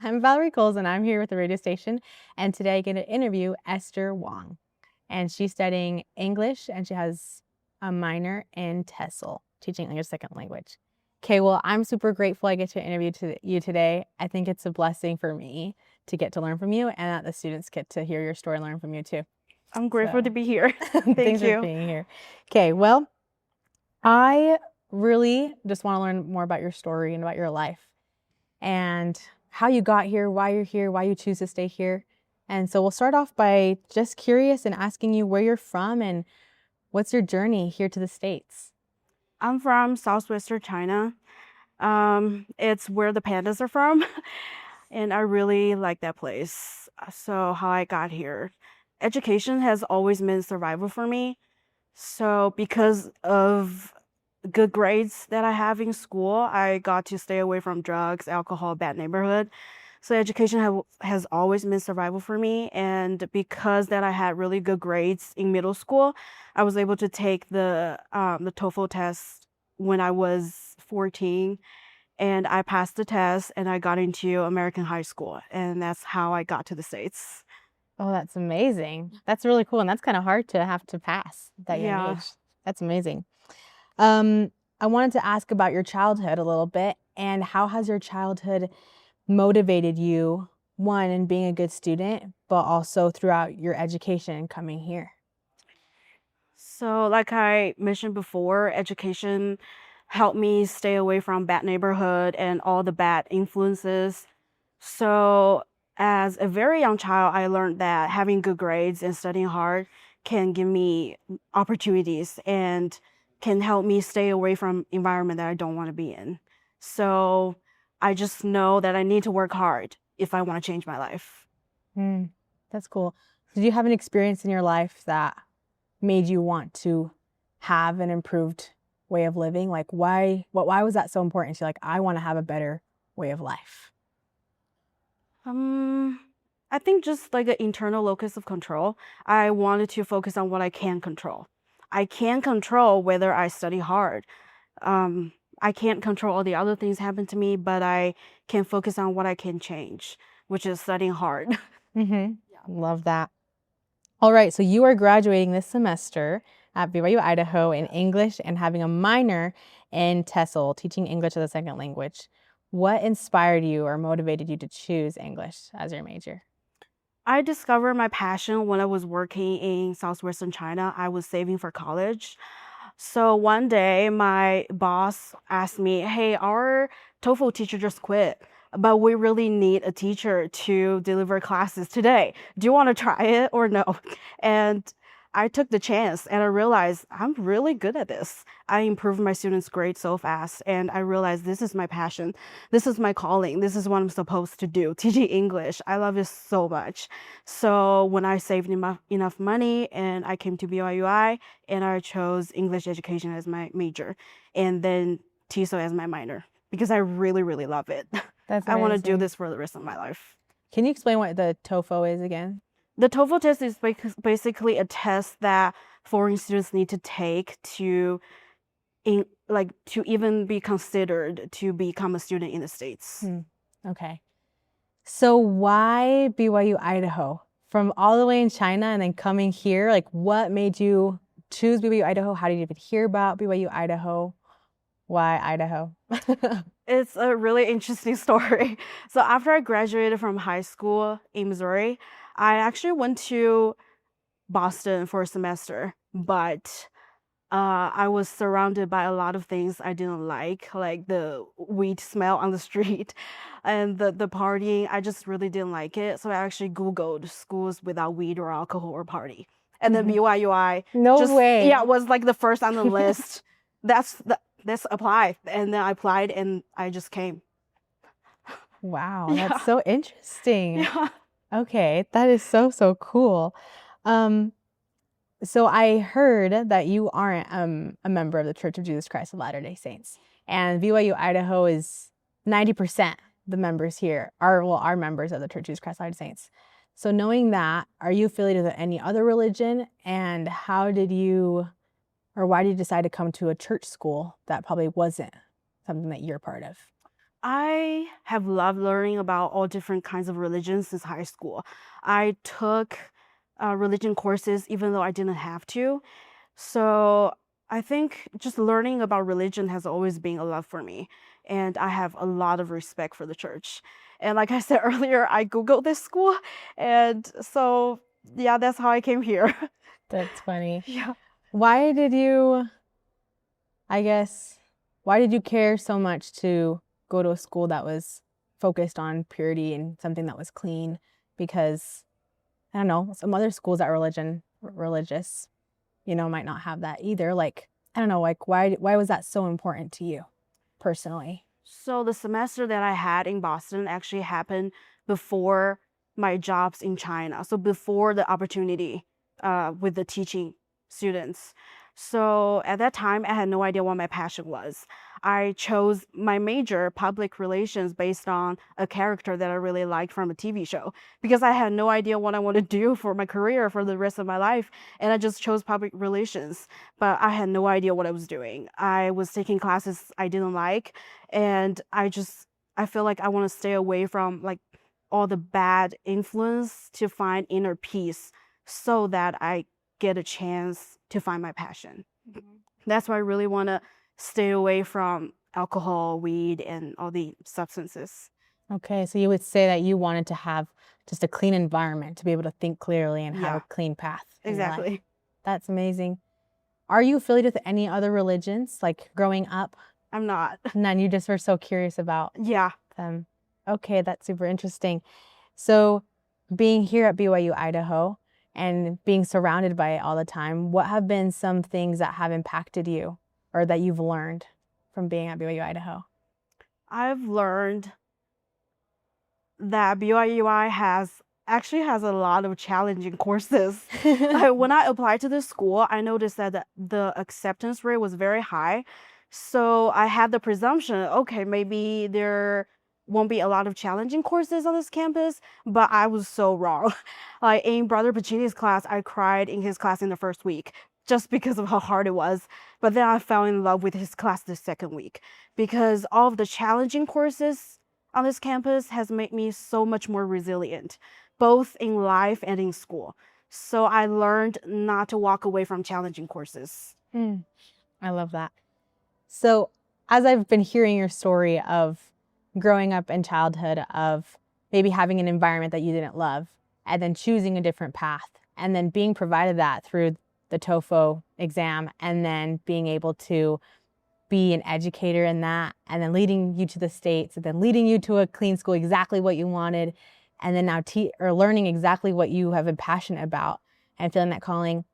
I'm Val Coles, and I'm here with the radio station. And today I get to interview Esther Huang. And she's studying English, and she has a minor in TESOL, teaching English second language. Okay, well, I'm super grateful I get to interview you today. I think it's a blessing for me to get to learn from you, and that the students get to hear your story and learn from you too. I'm grateful to be here. Thanks Thank for you. being here. Okay, well, I really just want to learn more about your story and about your life and how you got here, why you choose to stay here. And so we'll start off by just curious and asking you where you're from and what's your journey here to the States? I'm from southwestern China. It's where the pandas are from, and I really like that place. So how I got here. Education has always been survival for me. So because of good grades that I have in school, I got to stay away from drugs, alcohol, bad neighborhood. So education has always been survival for me. And because that I had really good grades in middle school, I was able to take the TOEFL test when I was 14, and I passed the test and I got into American high school, and that's how I got to the States. Oh, that's amazing. That's really cool. And that's kind of hard to have to pass at that young Yeah. age. That's amazing. I wanted to ask about your childhood a little bit and how has your childhood motivated you, one, in being a good student, but also throughout your education and coming here? So, like I mentioned before, education helped me stay away from bad neighborhood and all the bad influences. So, as a very young child, I learned that having good grades and studying hard can give me opportunities and can help me stay away from environment that I don't want to be in. So, I just know that I need to work hard if I want to change my life. Mm, that's cool. Did you have an experience in your life that made you want to have an improved way of living? Like why was that so important to you? Like, I want to have a better way of life. Um, I think just like an internal locus of control. I wanted to focus on what I can control. I can control whether I study hard. Um, I can't control all the other things happen to me, but I can focus on what I can change, which is studying hard. Mm-hmm. Love that. All right, so you are graduating this semester at BYU-Idaho in English and having a minor in TESOL, teaching English as a second language. What inspired you or motivated you to choose English as your major? I discovered my passion when I was working in southwestern China. I was saving for college. So one day, my boss asked me, "Hey, our TOEFL teacher just quit, but we really need a teacher to deliver classes today. Do you want to try it or no?" And I took the chance and I realized I'm really good at this. I improved my students' grades so fast, and I realized this is my passion. This is my calling. This is what I'm supposed to do, teaching English. I love it so much. So when I saved enough money and I came to BYU-I, and I chose English education as my major and then TESOL as my minor because I really, really love it. That's I want to do amazing. this for the rest of my life. Can you explain what the TOEFL is again? The TOEFL test is basically a test that foreign students need to take to even be considered to become a student in the States. Okay. So why BYU-Idaho? From all the way in China and then coming here, like what made you choose BYU-Idaho? How did you even hear about BYU-Idaho? Why Idaho? It's a really interesting story. So after I graduated from high school in Missouri, I actually went to Boston for a semester, but I was surrounded by a lot of things I didn't like the weed smell on the street and the partying. I just really didn't like it. So I actually Googled schools without weed or alcohol or party. And then BYU-I No just, way. yeah, was like the first on the list. Let's apply. And then I applied and I just came. Wow, Yeah. that's so interesting. Yeah. Okay, that is so cool. Um, so I heard that you aren't a member of the Church of Jesus Christ of Latter-day Saints, and BYU-Idaho is 90% the members here are members of the Church of Jesus Christ of Latter-day Saints. So knowing that, are you affiliated with any other religion, and how did you, or why did you decide to come to a church school that probably wasn't something that you're part of? I have loved learning about all different kinds of religions since high school. I took religion courses even though I didn't have to. So I think just learning about religion has always been a love for me. And I have a lot of respect for the church. And like I said earlier, I Googled this school. And so, yeah, that's how I came here. That's funny. Yeah. Why did you, I guess, why did you care so much to go to a school that was focused on purity and something that was clean? Because I don't know, some other schools that are religious, might not have that either. Like, I don't know, like why was that so important to you personally? So the semester that I had in Boston actually happened before my jobs in China. So before the opportunity with the teaching students. So at that time, I had no idea what my passion was. I chose my major, public relations, based on a character that I really liked from a TV show because I had no idea what I want to do for my career for the rest of my life. And I just chose public relations, but I had no idea what I was doing. I was taking classes I didn't like, and I feel like I want to stay away from like all the bad influence to find inner peace so that I get a chance to find my passion. That's why I really want to stay away from alcohol, weed, and all the substances. Okay, so you would say that you wanted to have just a clean environment to be able to think clearly and have a Yeah, clean path in your life. exactly. That's amazing. Are you affiliated with any other religions, like growing up? I'm not. None, you just were so curious about Yeah. them. Okay, that's super interesting. So being here at BYU Idaho and being surrounded by it all the time, what have been some things that have impacted you or that you've learned from being at BYU Idaho? I've learned that BYU-I actually has a lot of challenging courses. Like when I applied to this school, I noticed that the acceptance rate was very high. So I had the presumption, okay, maybe there won't be a lot of challenging courses on this campus, but I was so wrong. Like in Brother Pacini's class, I cried in his class in the first week just because of how hard it was. But then I fell in love with his class the second week because all of the challenging courses on this campus has made me so much more resilient, both in life and in school. So I learned not to walk away from challenging courses. I love that. So as I've been hearing your story of growing up in childhood, of maybe having an environment that you didn't love, and then choosing a different path, and then being provided that through the TOEFL exam, and then being able to be an educator in that, and then leading you to the States, and then leading you to a clean school, exactly what you wanted, and then now learning exactly what you have been passionate about and feeling that calling.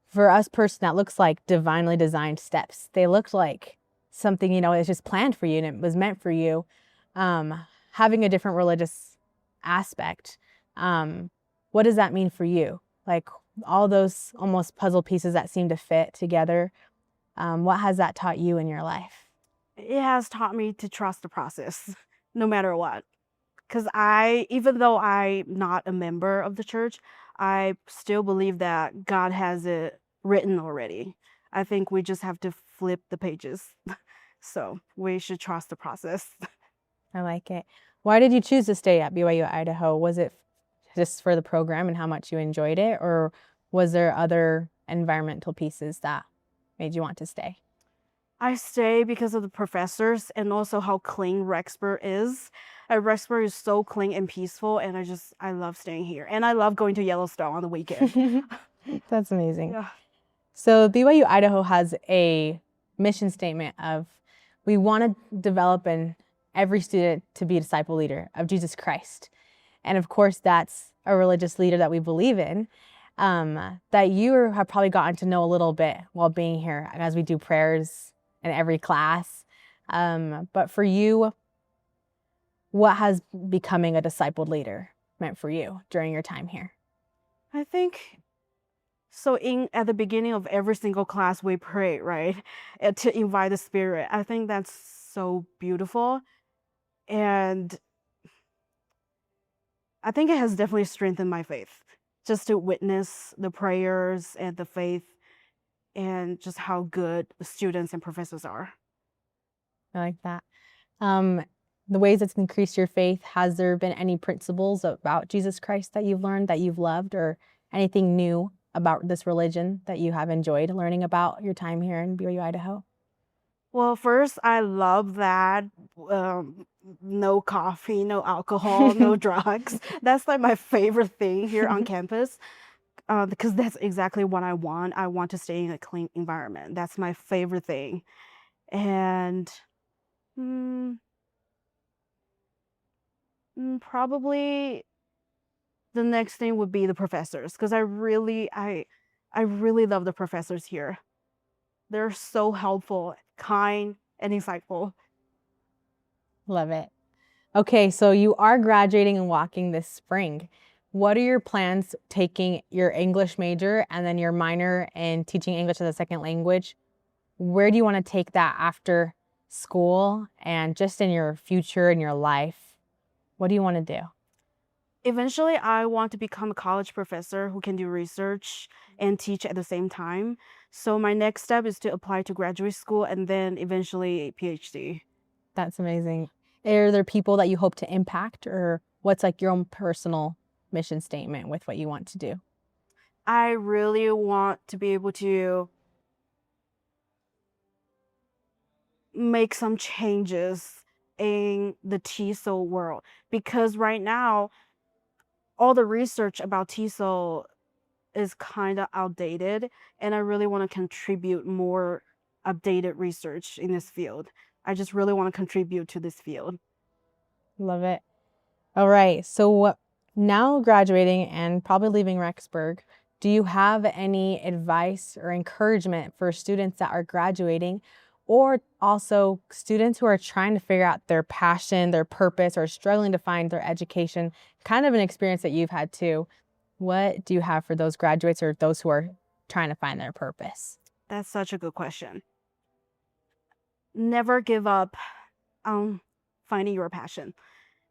For us person, that looks like divinely designed steps. They looked like something, it's just planned for you and it was meant for you. Having a different religious aspect, what does that mean for you? Like all those almost puzzle pieces that seem to fit together, what has that taught you in your life? It has taught me to trust the process, no matter what. Because even though I'm not a member of the church, I still believe that God has it written already. I think we just have to flip the pages. So we should trust the process. I like it. Why did you choose to stay at BYU Idaho? Was it just for the program and how much you enjoyed it, or was there other environmental pieces that made you want to stay? I stay because of the professors and also how clean Rexburg is. Rexburg is so clean and peaceful, and I love staying here. And I love going to Yellowstone on the weekend. That's amazing. Yeah. So BYU Idaho has a mission statement of we want to develop in every student to be a disciple leader of Jesus Christ. And of course, that's a religious leader that we believe in, that you have probably gotten to know a little bit while being here as we do prayers in every class. But for you, what has becoming a discipled leader meant for you during your time here? I think so. At the beginning of every single class, we pray, right, to invite the Spirit. I think that's so beautiful, and I think it has definitely strengthened my faith, just to witness the prayers and the faith, and just how good the students and professors are. I like that. Um, the ways it's increased your faith, has there been any principles about Jesus Christ that you've learned that you've loved, or anything new about this religion that you have enjoyed learning about your time here in BYU, Idaho? Well, first, I love that no coffee, no alcohol, no drugs. That's like my favorite thing here on campus because that's exactly what I want. I want to stay in a clean environment. That's my favorite thing. And mm, probably the next thing would be the professors because I really love the professors here. They're so helpful, kind, and insightful. Love it. Okay, so you are graduating and walking this spring. What are your plans taking your English major and then your minor in teaching English as a second language? Where do you want to take that after school and just in your future in your life? What do you want to do? Eventually, I want to become a college professor who can do research and teach at the same time. So my next step is to apply to graduate school and then eventually a PhD. That's amazing. Are there people that you hope to impact, or what's like your own personal mission statement with what you want to do? I really want to be able to make some changes in the TESOL world because right now, all the research about TESOL is kind of outdated, and I really want to contribute more updated research in this field. I just really want to contribute to this field. Love it. All right. So now graduating and probably leaving Rexburg, do you have any advice or encouragement for students that are graduating, or also students who are trying to figure out their passion, their purpose, or struggling to find their education? Kind of an experience that you've had too. What do you have for those graduates or those who are trying to find their purpose? That's such a good question. Never give up on finding your passion.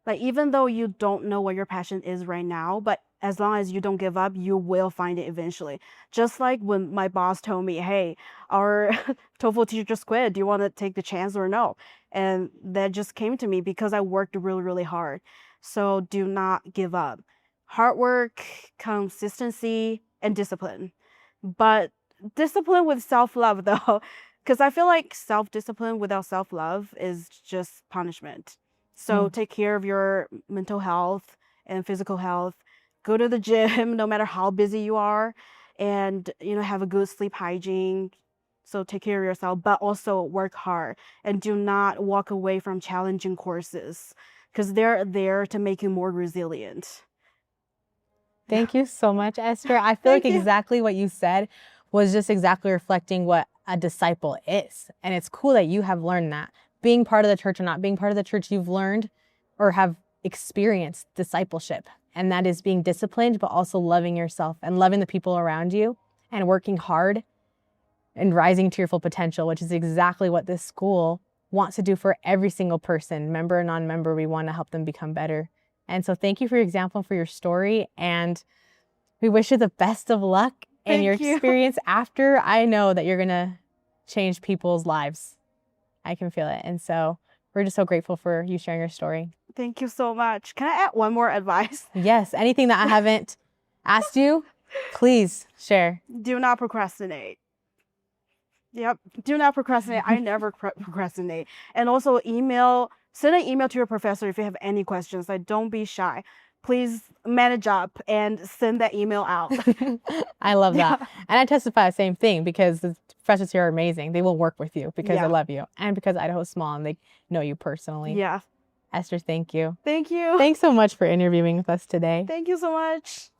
Like, even though you don't know what your passion is right now, but as long as you don't give up, you will find it eventually. Just like when my boss told me, hey, our TOEFL teacher just quit. Do you want to take the chance or no? And that just came to me because I worked really, really hard. So do not give up. Hard work, consistency, and discipline. But discipline with self-love, though, because I feel like self-discipline without self-love is just punishment. So take care of your mental health and physical health. Go to the gym no matter how busy you are, and have a good sleep hygiene. So take care of yourself, but also work hard and do not walk away from challenging courses because they're there to make you more resilient. Thank you so much, Esther. I feel like Thank you. exactly what you said was just exactly reflecting what a disciple is. And it's cool that you have learned that. Being part of the church or not being part of the church, you've learned or have experienced discipleship. And that is being disciplined, but also loving yourself and loving the people around you and working hard and rising to your full potential, which is exactly what this school wants to do for every single person, member or non-member. We want to help them become better. And so thank you for your example, for your story. And we wish you the best of luck in your Thank you. experience after. I know that you're going to change people's lives. I can feel it. And so we're just so grateful for you sharing your story. Thank you so much. Can I add one more advice? Yes. Anything that I haven't asked you, please share. Do not procrastinate. Yep. Do not procrastinate. I never procrastinate. And also send an email to your professor if you have any questions. Like, don't be shy. Please manage up and send that email out. I love that. Yeah. And I testify the same thing because the professors here are amazing. They will work with you because Yeah. they love you and because Idaho's small and they know you personally. Yeah. Esther, thank you. Thank you. Thanks so much for interviewing with us today. Thank you so much.